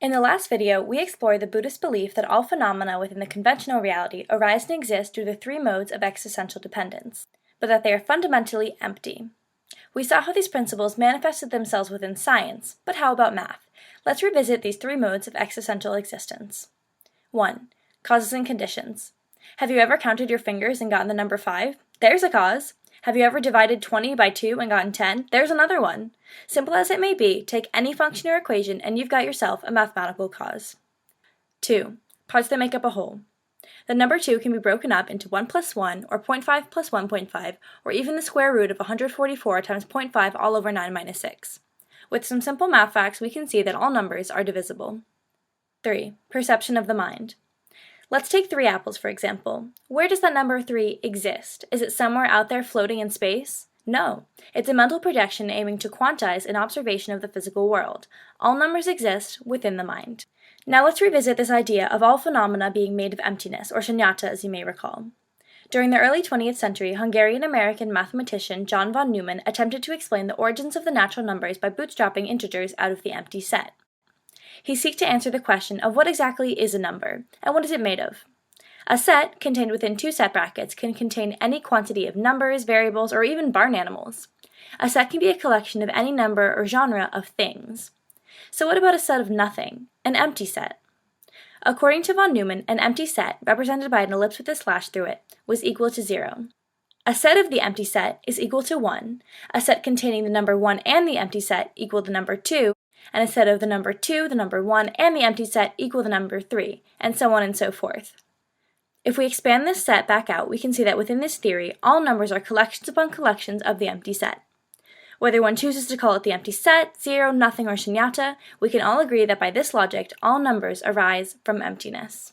In the last video, we explored the Buddhist belief that all phenomena within the conventional reality arise and exist due to three modes of existential dependence, but that they are fundamentally empty. We saw how these principles manifested themselves within science, but how about math? Let's revisit these three modes of existential existence. 1. Causes and conditions. Have you ever counted your fingers and gotten the number 5? There's a cause. Have you ever divided 20 by 2 and gotten 10? There's another one. Simple as it may be, take any function or equation and you've got yourself a mathematical cause. 2. Parts that make up a whole. The number 2 can be broken up into 1 plus 1, or 0.5 plus 1.5, or even the square root of 144 times 0.5 all over 9 minus 6. With some simple math facts, we can see that all numbers are divisible. 3. Perception of the mind. Let's take 3 apples, for example. Where does that number 3 exist? Is it somewhere out there floating in space? No. It's a mental projection aiming to quantize an observation of the physical world. All numbers exist within the mind. Now let's revisit this idea of all phenomena being made of emptiness, or shunyata as you may recall. During the early 20th century, Hungarian-American mathematician John von Neumann attempted to explain the origins of the natural numbers by bootstrapping integers out of the empty set. He sought to answer the question of what exactly is a number, and what is it made of. A set, contained within 2 set brackets, can contain any quantity of numbers, variables, or even barn animals. A set can be a collection of any number or genre of things. So what about a set of nothing, an empty set? According to von Neumann, an empty set, represented by an ellipse with a slash through it, was equal to 0. A set of the empty set is equal to 1, a set containing the number 1 and the empty set equal the number 2, and a set of the number 2, the number 1, and the empty set equal the number 3, and so on and so forth. If we expand this set back out, we can see that within this theory, all numbers are collections upon collections of the empty set. Whether one chooses to call it the empty set, 0, nothing, or shunyata, we can all agree that by this logic, all numbers arise from emptiness.